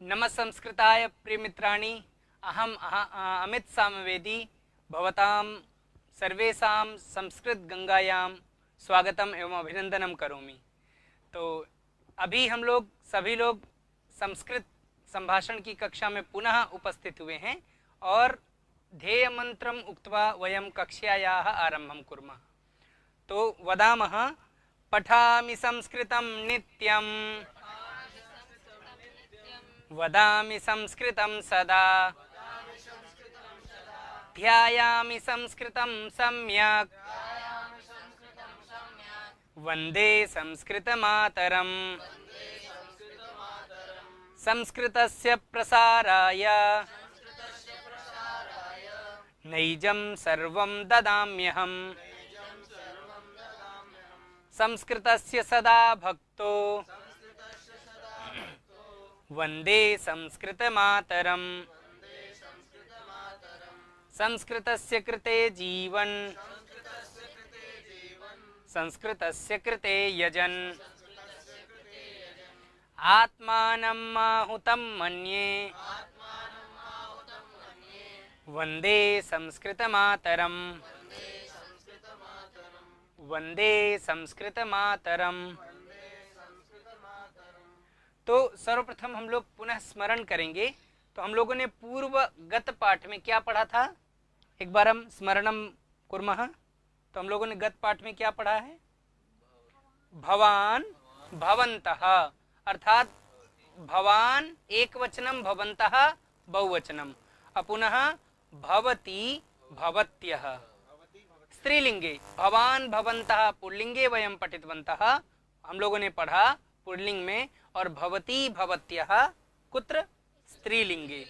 नमः संस्कृताय प्रियमित्राणि अहम अमित सामवेदी भवतां सर्वेषां संस्कृत गंगायां स्वागतम एवं अभिनंदनम करोमि। तो अभी हम लोग सभी लोग संस्कृत संभाषण की कक्षा में पुनः उपस्थित हुए हैं और ध्येय मंत्रम उक्त्वा वयम कक्ष्यायाः आरंभं कुर्मः। तो वदामः पठामि संस्कृतं नित्यं वदामि संस्कृतं सदा ध्यायामि संस्कृतं सम्यक् वन्दे संस्कृतमातरम्। संस्कृतस्य प्रसाराय नैजं सर्वं ददाम्यहम्। संस्कृतस्य सदा भक्तो वन्दे संस्कृतमातरम्। संस्कृतस्य कृते जीवन संस्कृतस्य कृते यजन् आत्मानं माहुतं मन्ये वन्दे संस्कृतमातरम्। वन्दे संस्कृतमातरम्। तो सर्वप्रथम हम लोग पुनः स्मरण करेंगे। तो हम लोगों ने पूर्वगत पाठ में क्या पढ़ा था, एक बार हम स्मरणम कुर्मः। तो हम लोगों ने गत पाठ में क्या पढ़ा है? भवान भवन्तः, अर्थात भवान एक वचनम, भवन्तः बहुवचनम, पुनः भवती भवत्यः स्त्रीलिंगे। भवान भवन्तः पुल्लिंगे वयम पठितवन्तः, हम लोगों ने पढ़ा पुल्लिंग में, और भवती भवत्यः कुत्र? स्त्रीलिंगे।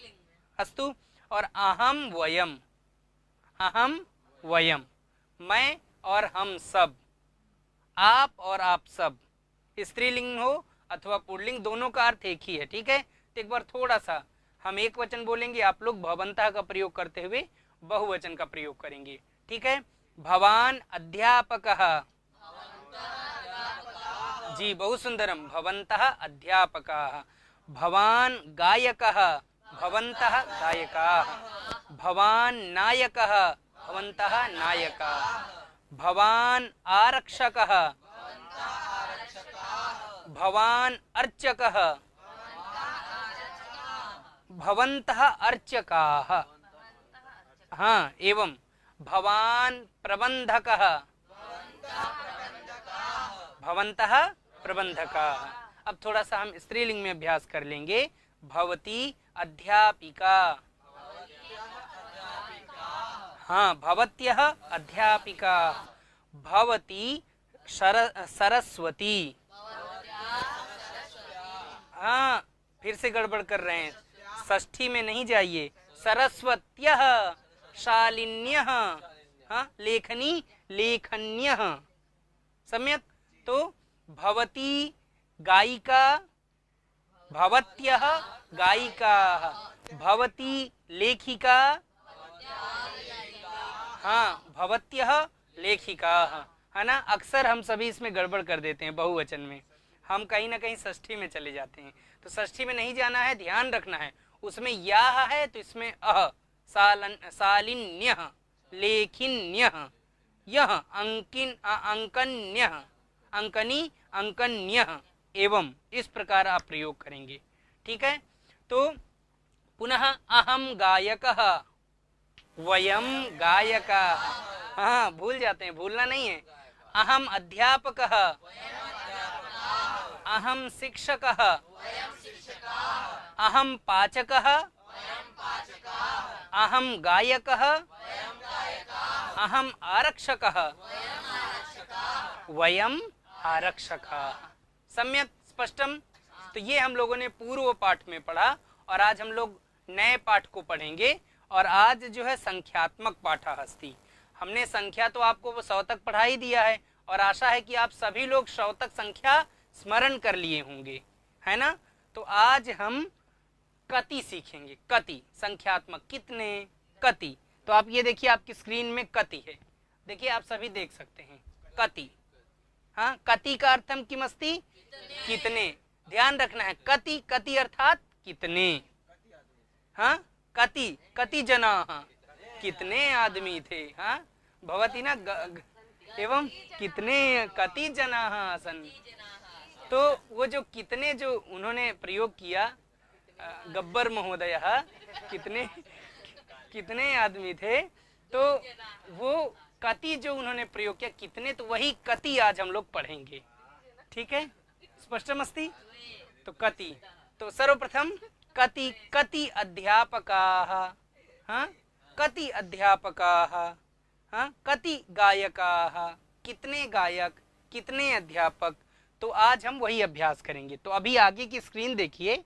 अस्तु। और अहम वयम, अहम वयम मैं और हम सब, आप और आप सब, स्त्रीलिंग हो अथवा पुल्लिंग दोनों का अर्थ एक ही है। ठीक है। तो एक बार थोड़ा सा हम एक वचन बोलेंगे, आप लोग भवन्तः का प्रयोग करते हुए बहुवचन का प्रयोग करेंगे। ठीक है। भवान अध्यापकः, जी बहु सुंदरम, भवन्तः अध्यापकाः। भवान गायकः, भवन्तः गायकाः। भवान नायकः, भवन्तः नायकाः। भवान आरक्षकः, भवान अर्चकः, भवन्तः अर्चकाः। हाँ, एवं भवान प्रबंधकः, भवन्तः प्रबंधकाः। अब थोड़ा सा हम स्त्रीलिंग में अभ्यास कर लेंगे। भवती अध्यापिका, हाँ, भवत्यः अध्यापिका। भवती सरस्वती, हाँ, फिर से गड़बड़ कर रहे हैं, षष्ठी में नहीं जाइए। सरस्वत्यः शालिन्यः, हाँ, लेखनी लेखन्यः, सम्यक। तो भवती गायिका, भवत्यः गायिकाः। भवती लेखिका, हाँ, भवत्यः लेखिकाः, है ना। अक्सर हम सभी इसमें गड़बड़ कर देते हैं, बहुवचन में हम कहीं ना कहीं षष्ठी में चले जाते हैं। तो षष्ठी में नहीं जाना है, ध्यान रखना है। उसमें याह है तो इसमें अह, शालिन्यः, लेखिन्यः, यह अंकन्यः, अंकनी अंकन्यः, एवं इस प्रकार आप प्रयोग करेंगे। ठीक है। तो पुनः अहम गायकः, वयम गायकाः, हाँ, भूल जाते हैं, भूलना नहीं है। अहम अध्यापकः, अहम शिक्षकः, अहम पाचकः, अहम गायकः, अहम आरक्षकः, वयम आरक्षकाः। सम्यक स्पष्टम। तो ये हम लोगों ने पूर्व पाठ में पढ़ा और आज हम लोग नए पाठ को पढ़ेंगे। और आज जो है संख्यात्मक पाठाहस्ती। हमने संख्या तो आपको 100 तक पढ़ा ही दिया है और आशा है कि आप सभी लोग 100 तक संख्या स्मरण कर लिए होंगे, है ना। तो आज हम कति सीखेंगे। कति, संख्यात्मक, कितने, कति। तो आप ये देखिए, आपकी स्क्रीन में कति है, देखिए आप सभी देख सकते हैं कति। हाँ, कति का अर्थम किमस्ति, कितने। ध्यान रखना है, कति, कति अर्थात कितने, हाँ कति, कति जनाः, कितने आदमी थे, हाँ भवती ना एवं कितने, कति जनाः आसन्। तो वो जो कितने जो उन्होंने प्रयोग किया गब्बर महोदय, कितने कितने आदमी थे, तो वो कति जो उन्होंने प्रयोग किया कितने, तो वही कति आज हम लोग पढ़ेंगे। ठीक है, स्पष्टमस्ति। तो कति, तो सर्वप्रथम कति, कति अध्यापकाः, हाँ कति अध्यापकाः, हाँ कति गायकाः, कितने गायक, कितने अध्यापक। तो आज हम वही अभ्यास करेंगे। तो अभी आगे की स्क्रीन देखिए,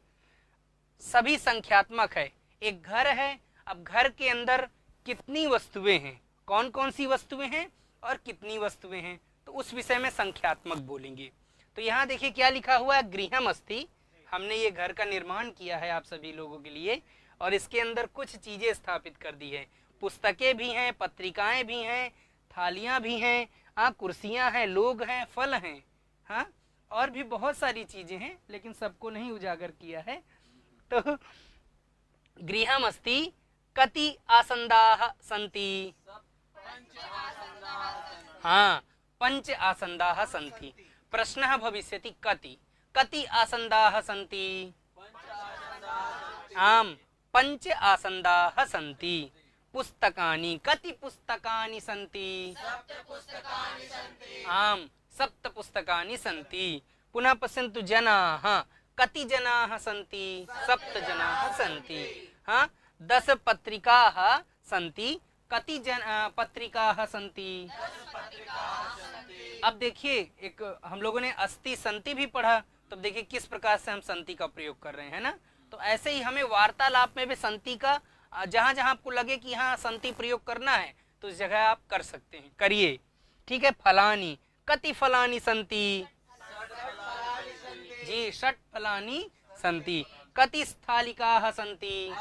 सभी संख्यात्मक है। एक घर है, अब घर के अंदर कितनी वस्तुएं हैं, कौन कौन सी वस्तुएं हैं और कितनी वस्तुएं हैं, तो उस विषय में संख्यात्मक बोलेंगे। तो यहाँ देखिए क्या लिखा हुआ है, गृहम अस्ति। हमने ये घर का निर्माण किया है आप सभी लोगों के लिए, और इसके अंदर कुछ चीजें स्थापित कर दी है। पुस्तकें भी हैं, पत्रिकाएं भी हैं, थालियां भी हैं, हाँ कुर्सियां हैं, लोग हैं, फल हैं, हाँ और भी बहुत सारी चीजें हैं, लेकिन सबको नहीं उजागर किया है। तो गृहम अस्ति, कति आसंदाः सन्ति, हाँ पंच आसंदाः सन्ति। प्रश्नः भविष्यति कति, कति आसंदाः सन्ति, आम पंच आसंदाः सन्ति। पुस्तकानि, कति पुस्तकानि सन्ति, आम सप्त पुस्तकानि सन्ति। पुनः पश्यन्तु जनाः, कति जनाः सन्ति, सप्त जनाः सन्ति। हाँ 10 पत्रिकाः सन्ति, कति पत्रिकाः सन्ति। अब देखिए एक हम लोगों ने अस्ति संति भी पढ़ा, तो देखिए किस प्रकार से हम संति का प्रयोग कर रहे हैं ना। तो ऐसे ही हमें वार्तालाप में भी संति का जहां जहां आपको लगे कि हाँ संति प्रयोग करना है, तो उस जगह आप कर सकते हैं, करिए। ठीक है, फलानी, कति फलानी सन्ति, जी 6 फलानी सन्ति। कति स्थालिकाः सन्ति,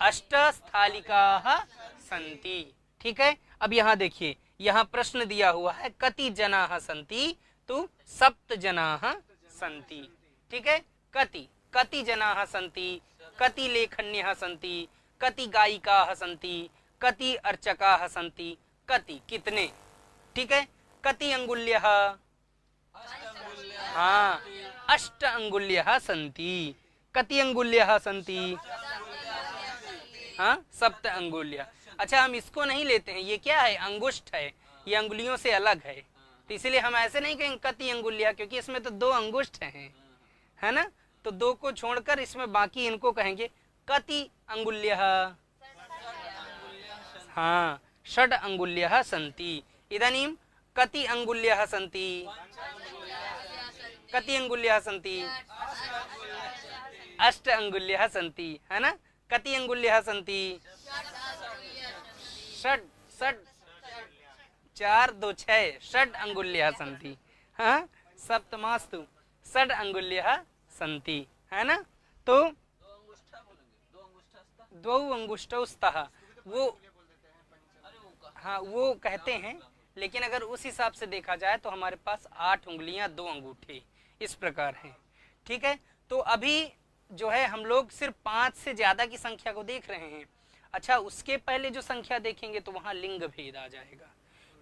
8 स्थालिकाः सन्ति। ठीक है, अब यहाँ देखिए, यहाँ प्रश्न दिया हुआ है कति जनाः सन्ति, तो 7 जनाः सन्ति। ठीक है, कति, कति जनाः सन्ति, कति लेखन्यः सन्ति, कति गायिकाः सन्ति, कति अर्चकाः सन्ति, कति कितने। ठीक है, कति अंगुल्यः, हाँ 8 अंगुल्यः सन्ति। कति अंगुल्यः सन्ति, हाँ 7 अंगुल्यः। अच्छा हम इसको नहीं लेते हैं, ये क्या है, अंगुष्ठ है, ये अंगुलियों से अलग है, तो इसलिए हम ऐसे नहीं कहेंगे कति अंगुल्यः, क्योंकि इसमें तो 2 अंगुष्ठ हैं, है ना। तो 2 को छोड़कर इसमें बाकी इनको कहेंगे कति अंगुल्यः, हाँ 6 अंगुल्यः सन्ति। इदानीं कति अंगुल्यः सन्ति, कति अंगुल्यः सन्ति, 8 अंगुल्यः सन्ति, है ना। कति अंगुल्यः सन्ति, 6 4 2 6 6 अंगुल्यः सन्ति, हाँ सप्तमास्तु 6 अंगुल्यः सन्ति, है ना। तो 2 अंगुष्ठौ स्तः, वो हाँ वो कहते हैं, लेकिन अगर उस हिसाब से देखा जाए तो हमारे पास 8 उंगलियां 2 अंगूठे इस प्रकार हैं। ठीक है, तो अभी जो है हम लोग सिर्फ 5 से ज्यादा की संख्या को देख रहे हैं। अच्छा उसके पहले जो संख्या देखेंगे तो वहां लिंग भेद आ जाएगा,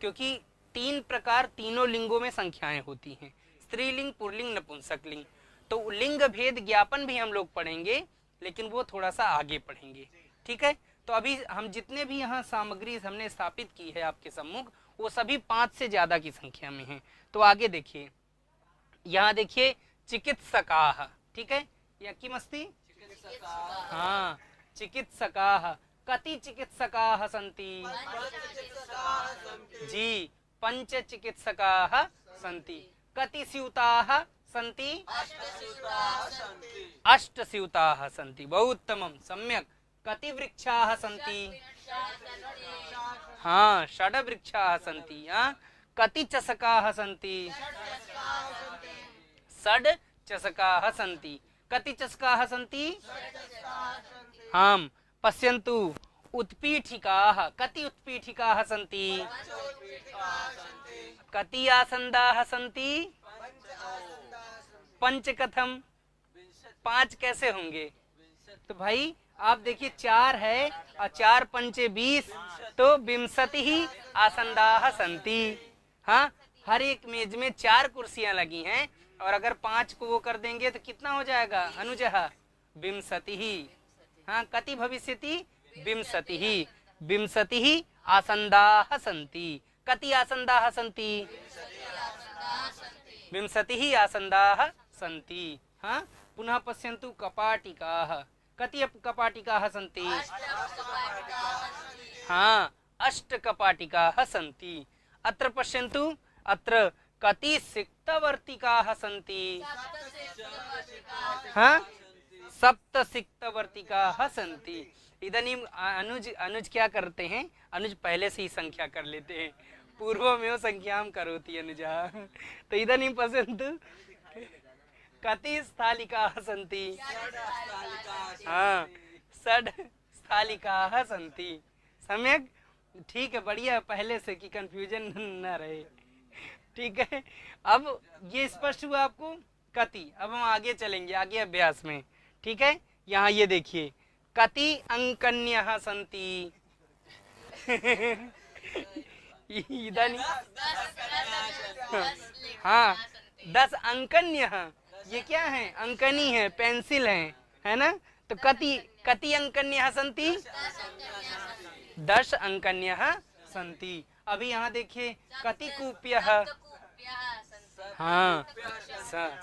क्योंकि 3 प्रकार तीनों लिंगों में संख्याएं होती हैं, स्त्रीलिंग, पुल्लिंग, नपुंसकलिंग। तो लिंग भेद ज्ञापन भी हम लोग पढ़ेंगे, लेकिन वो थोड़ा सा आगे पढ़ेंगे। ठीक है, तो अभी हम जितने भी यहाँ सामग्री हमने स्थापित की है आपके सम्मुख, वो सभी 5 से ज्यादा की संख्या में हैं। तो आगे देखिए, यहाँ देखिए चिकित्सकाः। ठीक है, या किमस्ति, हाँ चिकित्सकाः। कति चिकित्सकाः सन्ति, जी 5 चिकित्सकाः सन्ति। कति स्यूताः सन्ति, 8 स्यूताः सन्ति। बहु उत्तमं, सम्यक्। कति वृक्षाः सन्ति, हाँ 6 वृक्षाः सन्ति। हाँ कति चषकाः सन्ति, 6 चषकाः सन्ति। कति चषकाः सन्ति, हाँ पश्यन्तु उत्पीठिकाः। कति उत्पीठिकाः सन्ति, कति आसन्दाः सन्ति, 5 कथं, 5 कैसे होंगे? तो भाई आप देखिए 4 है और 4 पंचे 20, तो विंशति ही आसंदाः सन्ति। हाँ, हर एक मेज में 4 कुर्सियां लगी हैं और अगर 5 को वो कर देंगे तो कितना हो जाएगा अनुजः? विंशति ही। हाँ, कति भविष्यति? विंशति ही। विंशति ही आसंदाः सन्ति। कति आसंदाः सन्ति? विंशति ही आसंदाः सन्ति। हाँ, पुनः पश्यन्तु कपाटिकाः। कति कपाटिकाः सन्ति? हाँ, 8 कपाटिकाः सन्ति। अत्र पश्यन्तु, अत्र कति सिक्तवर्तिकाः सन्ति? हाँ, 7 सिक्तवर्तिकाः सन्ति। इदानीं अनुज क्या करते हैं? अनुज पहले से ही संख्या कर लेते हैं। पूर्वमेव संख्यां करोति अनुजः। तो इदानीं पश्यन्तु कति स्थालिकाः सन्ति? हाँ, 6 स्थालिकाः सन्ति। सम्यक, ठीक है, बढ़िया, पहले से कि कंफ्यूजन न रहे। ठीक है, अब ये स्पष्ट हुआ आपको कति। अब हम आगे चलेंगे, आगे अभ्यास में। ठीक है, यहाँ ये देखिए, कति अंकन्यः सन्ति? इदानीं हाँ, 10 अंकन्यः। ये क्या है? अंकनी है, पेंसिल है ना? तो कति अंकन्यः सन्ति? 10 अंकन्यः सन्ति। अभी यहाँ देखिए, कति कूप्यः? हाँ,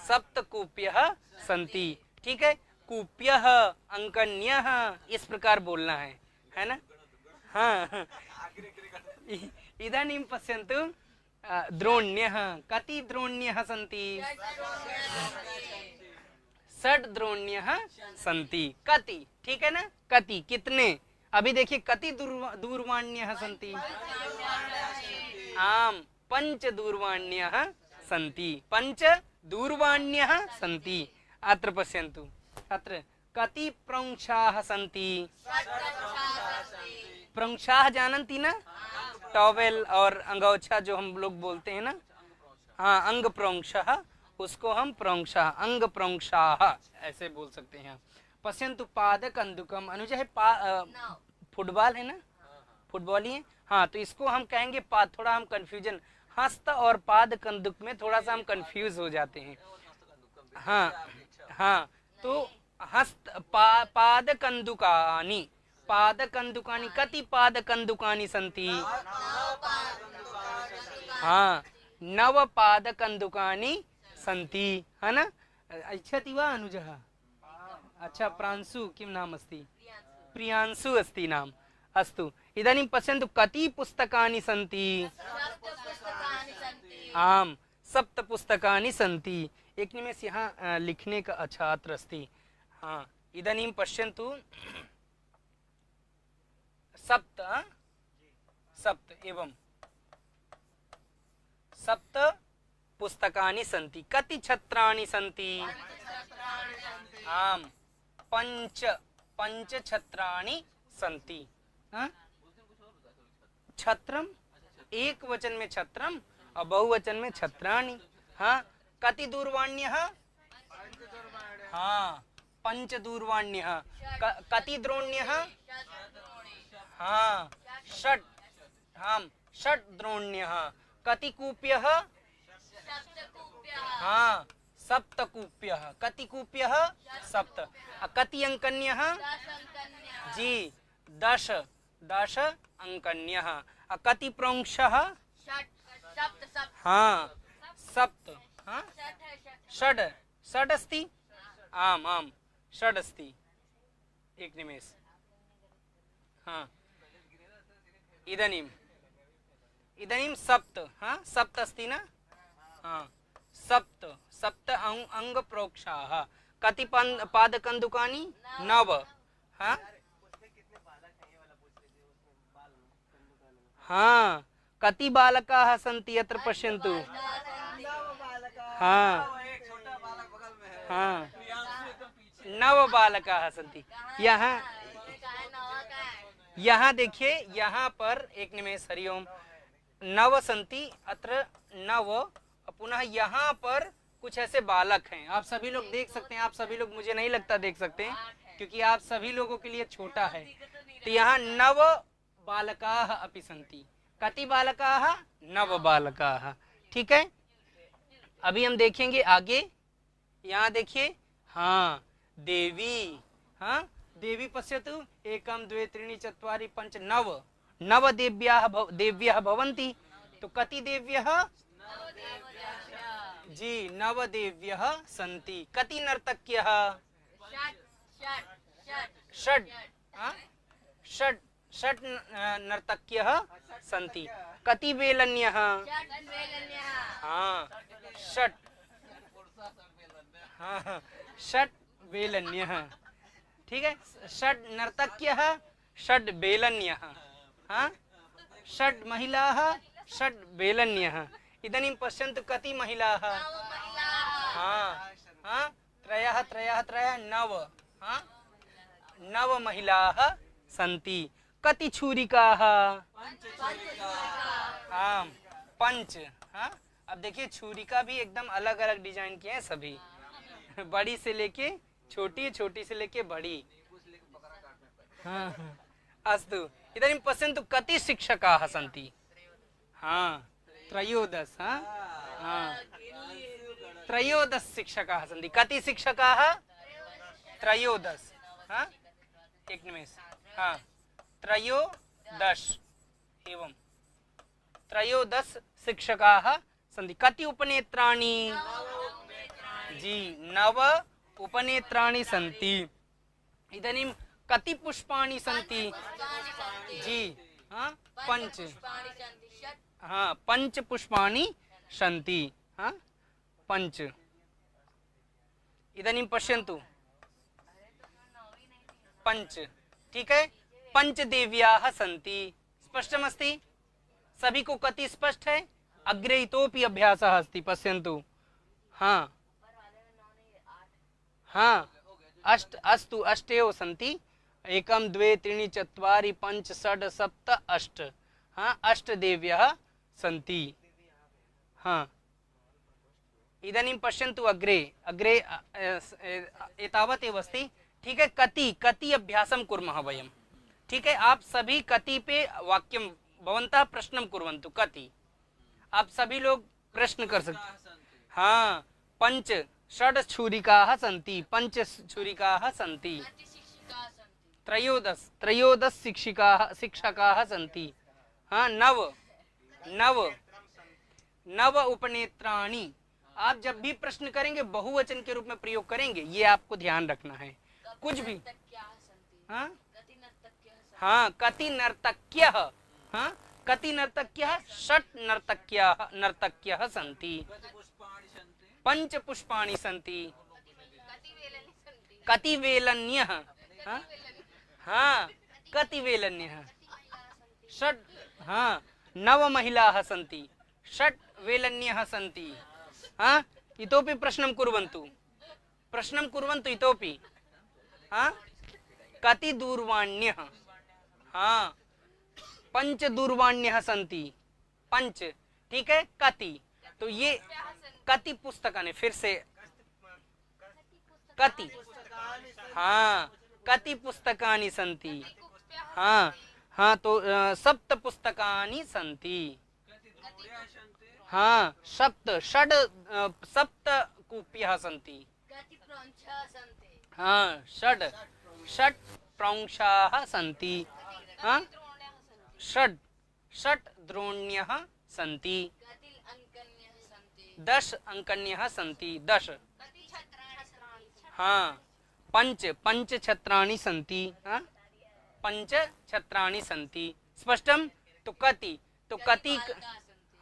7 कूप्यः सन्ति। ठीक है, कूप्यः अंकन्यः, इस प्रकार बोलना है ना? हाँ, इदानीं पश्यन्तु द्रोण्यः। कति द्रोण्यः सन्ति? 6 द्रोण्यः सन्ति। कति, ठीक है ना? कति कितने? अभी देखिए, कति दूरवाण्यः सन्ति? आम, 5 दूरवाण्यः सन्ति। 5 दूरवाण्यः सन्ति। अत्र पश्यन्तु, अत्र कति प्रंक्षाः सन्ति? प्रंक्षाः जानन्ति ना? टॉवेल और अंगोछा जो हम लोग बोलते हैं ना। हाँ, अंग प्रंक्षः, उसको हम प्रंक्षाः, अंग प्रंक्षाः ऐसे बोल सकते हैं। पश्यन्तु पाद कंदुकम। अनुज है फुटबॉल है ना? फुटबॉल ही है। हाँ, तो इसको हम कहेंगे पाद। थोड़ा हम कंफ्यूजन, हस्त और पाद कंदुक में थोड़ा सा हम कंफ्यूज हो जाते हैं। हाँ हाँ, तो हस्त पाद कंदुकानि। पाद कंदुकानि, कति पाद कंदुकानि सन्ति? हाँ, 9 पाद कंदुकानि सन्ति, है ना? इच्छति वा अनुजः? अच्छा, प्रांशु किं नाम अस्ति? प्रियांशु अस्ति नाम। अस्तु, इदानीं पश्यन्तु कति पुस्तकानि सन्ति? आम, 7 पुस्तकानि सन्ति। एक निमेष यहाँ लिखने का अच्छा अत्र अस्ति। हाँ, इदानीं पश्यन्तु 7 एवं 7 पुस्तकानि सन्ति। कति छत्राणि सन्ति? आम, 5 छत्राणि सन्ति। छत्रम, एक वचन में छत्रम और बहुवचन में छत्राणि। हाँ, कति दूरवाण्यः? हाँ, 5 दूरवाण्यः। कति द्रोण्यः? हाँ, 6। हाँ, 6 द्रोण्यः। कति कूप्यः? हाँ, 7 कूप्यः। कति कूप्यः? 7। कति अंकन्यः? जी, 10 अंकन्यः। कति प्रंक्षः? हाँ, 7। हाँ, 6 अस्ति। आम आम, 6 अस्ति। एक निमेष। हाँ, इदानीं 7। हाँ, 7 अस्ति ना? हाँ, 7 अंग प्रोक्षाः। कति पाद कंदुकानि? 9। हाँ हाँ, कति बालकाः सन्ति? अत्र पश्यन्तु। हाँ हाँ, 9 बालकाः सन्ति। यहाँ देखिए, यहाँ पर एक निमेष, हरिओम, 9 सन्ति, अत्र 9, पुनः यहाँ पर कुछ ऐसे बालक हैं, आप सभी लोग देख सकते हैं, आप सभी लोग मुझे नहीं लगता देख सकते हैं क्योंकि आप सभी लोगों के लिए छोटा है। तो यहाँ नव बालकाः अपि सन्ति, कति बालकाः, नव बालकाः। ठीक है, अभी हम देखेंगे आगे। यहाँ देखिए, हाँ देवी, हाँ देवी पश्यतु, एकम द्वे त्रीणि चत्वारि पंच नव, नव देव्याः भवन्ति। तो कति देव्यः जी, नव देव्यः सन्ति। कति नर्तक्यः, षड्, षड् षड् नर्तक्यः सन्ति। कति वेलन्यः, हाँ षट्, हाँ षट् वेलन्यः। ठीक है, षड् नर्तक्यः, षड् वेलन्यः, हाँ षड् महिलाः, षड् वेलन्यः। इदानीं पश्यन्तु कति महिलाः, हाँ हाँ त्रयः त्रयः त्रयः नव, हाँ नव महिलाः सन्ति। कति छुरिकाः, हाँ पंच। हाँ अब देखिए छुरिका भी एकदम अलग अलग डिजाइन के हैं सभी, बड़ी से लेके छोटी, छोटी से लेके बड़ी। हाँ अस्तु, इदानीं पश्यन्तु कति शिक्षकाः सन्ति, हाँ त्रयोदश, हाँ त्रयोदश शिक्षकाः सन्ति। कति शिक्षकाः, त्रयोदश, हाँ एक निमेष, हाँ त्रयोदश, एवं त्रयोदश शिक्षकाः सन्ति। कति उपनेत्राणि, जी नव उपनेत्राणि सन्ति। इदानीं कति पुष्पाणि सन्ति, जी हाँ पंच, हाँ पंच पुष्पाणि सन्ति, हाँ पंच। इदानीं पश्यन्तु पंच, ठीक है, पंचदेव्याः सन्ति। स्पष्टमस्ति सभी को, कति स्पष्ट है। अग्रे इतोपि अभ्यासः अस्ति, पश्यन्तु, हाँ हाँ अष्ट, अस्तु अष्टेव सन्ति। एकम द्वे त्रीणि चत्वारि पंच षड् सप्त अष्ट, हाँ अष्ट देव्यः सन्ति। हाँ इदानीं पश्यन्तु अग्रे, अग्रे एतावत् एव अस्ति। ठीक है, कति, कति अभ्यासं कुर्मः वयं। ठीक है, आप सभी कति पे वाक्यं भवन्तः प्रश्नं कुर्वन्तु। कति, आप सभी लोग प्रश्न कर सकते। हाँ पंच षड् छुरिकाः सन्ति, पंच छुरिकाः सन्ति। त्रयोदश, त्रयोदश शिक्षकाः सन्ति। हाँ नव, नव, नव उपनेत्राणि। आप जब भी प्रश्न करेंगे बहुवचन के रूप में प्रयोग करेंगे, ये आपको ध्यान रखना है। कुछ भी, हाँ हाँ कति नर्तक्यः, हाँ कति नर्तक्यः, षट् नर्तक्यः, नर्तक्यः सन्ति। पंच पुष्पाणि सन्ति। कति वेलन्यः, हाँ कति वेलन्यः, षट्, हाँ नव महिलाः सन्ति, षट् वेलन्यः सन्ति। हाँ इतोपि प्रश्नं कुर्वन्तु, प्रश्नं कुर्वन्तु इतोपि। हाँ कति दूरवाण्यः, हाँ पंच दूरवाण्यः सन्ति, पंच। ठीक है, कति, तो ये कति पुस्तकानि, फिर से कति, हाँ कति पुस्तकानि सन्ति। हाँ हाँ तो सप्त पुस्तकानि सन्ति। हाँ सप्त, षड् सप्त कूप्यः सन्ति। हाँ षड्, षट् प्रंशाः सन्ति। हाँ षड्, षट् द्रोण्यः सन्ति। 10 अंकन्यः सन्ति, 10। हाँ पंच, पंच छत्राणि सन्ति। हाँ पंच छत्राणि सन्ति। स्पष्टम। तो कति, तो कति,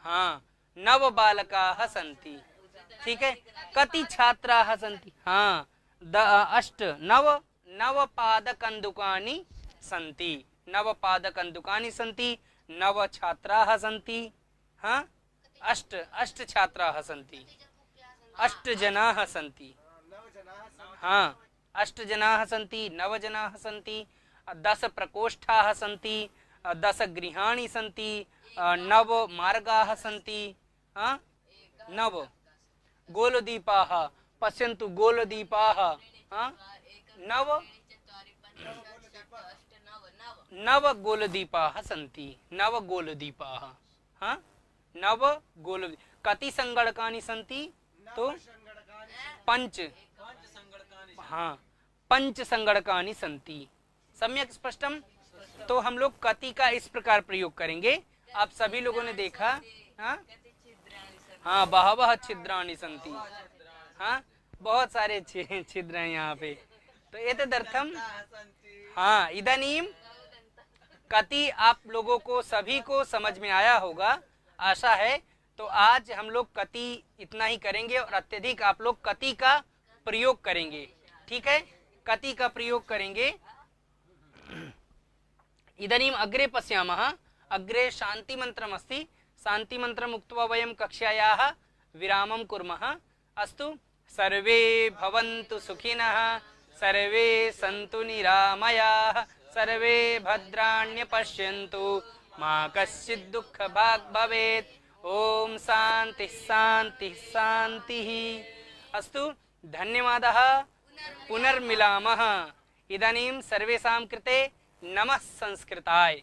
हाँ नव बालकाः सन्ति। ठीक है, कति छात्राः सन्ति, हाँ अष्ट, नव, नव पादकन्दुकानि सन्ति, नव पादकन्दुकानि सन्ति, नव छात्राः सन्ति। हाँ अष्ट, अष्ट छात्राः सन्ति, अष्ट जनाः सन्ति। हाँ अष्ट जनाः सन्ति, 9 जनाः सन्ति, 10 प्रकोष्ठाः सन्ति, 10 गृहाणि सन्ति, 9 मार्गाः सन्ति। हाँ 9, गोलदीपाः पश्यन्तु गोलदीपाः नव नव गोलदीपाः सन्ति नव गोलदीपाः नव गोल कति संगणकानि सन्ति तो पंच पंच संगणकानि सन्ति सम्यक स्पष्टम। तो हम लोग कति का इस प्रकार प्रयोग करेंगे। आप सभी लोगों ने देखा बहवः छिद्राणि सन्ति बहुत सारे छिद्र हैं यहाँ पे। तो एतदर्थम इदानीं कति आप लोगों को सभी को समझ में आया होगा आशा है। तो आज हम लोग कति इतना ही करेंगे और अत्यधिक आप लोग कति का प्रयोग करेंगे। ठीक है, कति का प्रयोग करेंगे। इदानीम अग्रे पश्यामः। अग्रे शांति मंत्रम अस्ति। शांति मंत्रम उक्त्वा वयं कक्षायाः विरामं कुर्मः। अस्तु, सर्वे भवन्तु सुखिनः, सर्वे सन्तु निरामयाः, सर्वे भद्राण्य पश्यन्तु, मा कश्चित् दुःखभाग् भवेत्। ओम शांति शांति शांतिः। अस्तु, धन्यवादः। पुनर्मिलामः। इदानीं सर्वेषां कृते नमः संस्कृताय।